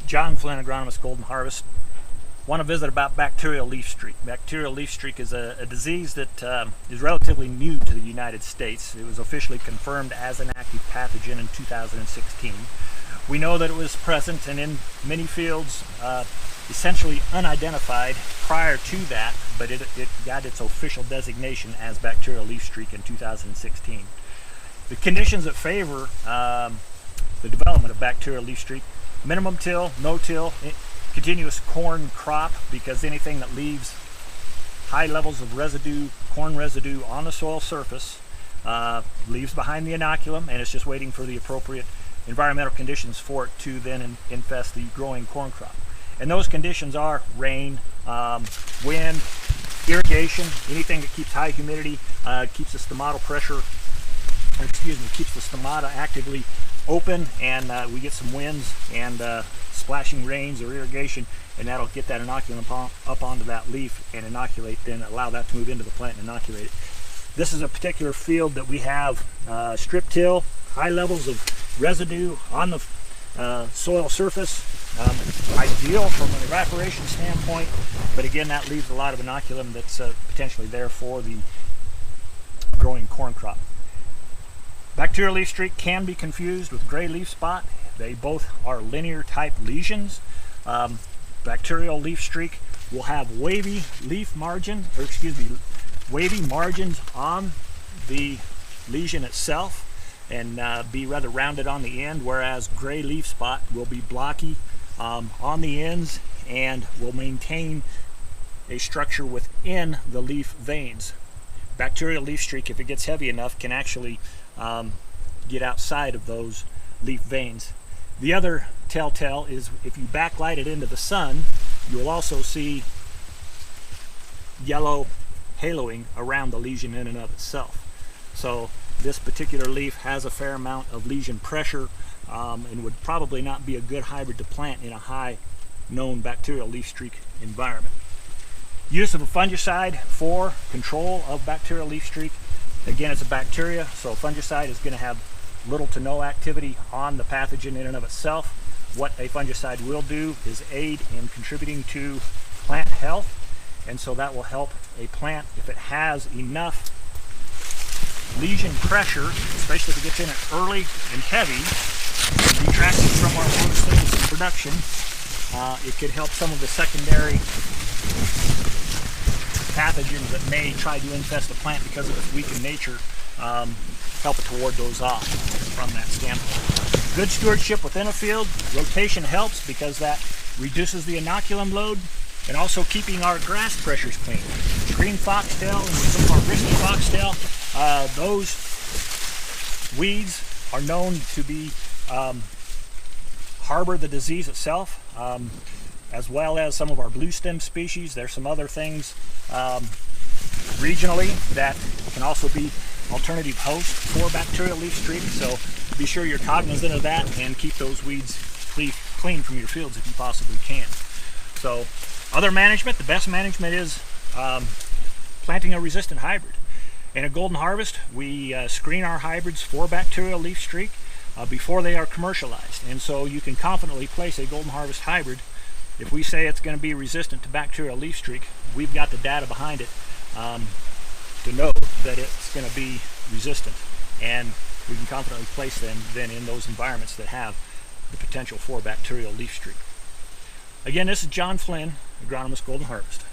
John Flynn, Agronomist, Golden Harvest. Want to visit about bacterial leaf streak. Bacterial leaf streak is a disease that is relatively new to the United States. It was officially confirmed as an active pathogen in 2016. We know that it was present and in many fields essentially unidentified prior to that, but it got its official designation as bacterial leaf streak in 2016. The conditions that favor the development of bacterial leaf streak: minimum till, no till, continuous corn crop, because anything that leaves high levels of residue, corn residue on the soil surface, leaves behind the inoculum, and it's just waiting for the appropriate environmental conditions for it to then infest the growing corn crop. And those conditions are rain, wind, irrigation, anything that keeps high humidity, keeps the stomata pressure, keeps the stomata actively open, and we get some winds and splashing rains or irrigation, and that'll get that inoculum up onto that leaf and inoculate, then allow that to move into the plant and inoculate it. This is a particular field that we have strip till, high levels of residue on the soil surface, ideal from an evaporation standpoint, but again, that leaves a lot of inoculum that's potentially there for the growing corn crop. Bacterial leaf streak can be confused with gray leaf spot. They both are linear type lesions. Bacterial leaf streak will have wavy leaf margin, wavy margins on the lesion itself, and be rather rounded on the end, whereas gray leaf spot will be blocky on the ends and will maintain a structure within the leaf veins. Bacterial leaf streak, if it gets heavy enough, can actually get outside of those leaf veins. The other telltale is if you backlight it into the sun, you'll also see yellow haloing around the lesion in and of itself. So this particular leaf has a fair amount of lesion pressure and would probably not be a good hybrid to plant in a high known bacterial leaf streak environment. Use of a fungicide for control of bacterial leaf streak. Again, it's a bacteria, so fungicide is going to have little to no activity on the pathogen in and of itself. What a fungicide will do is aid in contributing to plant health, and so that will help a plant if it has enough lesion pressure, especially if it gets in it early and heavy, detracting from our photosynthesis production. It could help some of the secondary pathogens that may try to infest the plant because of its weakened nature, help it to ward those off from that standpoint. Good stewardship within a field. Rotation helps because that reduces the inoculum load, and also keeping our grass pressures clean. Green foxtail and some of our bristly foxtail, those weeds are known to be harbor the disease itself, as well as some of our blue stem species. There's some other things regionally that can also be alternative hosts for bacterial leaf streak, so be sure you're cognizant of that and keep those weeds clean from your fields if you possibly can. So other management, the best management is planting a resistant hybrid. In a Golden Harvest, we screen our hybrids for bacterial leaf streak before they are commercialized, and so you can confidently place a Golden Harvest hybrid. If we say it's going to be resistant to bacterial leaf streak, we've got the data behind it to know that it's going to be resistant, and we can confidently place them then in those environments that have the potential for bacterial leaf streak. Again, this is John Flynn, Agronomist, Golden Harvest.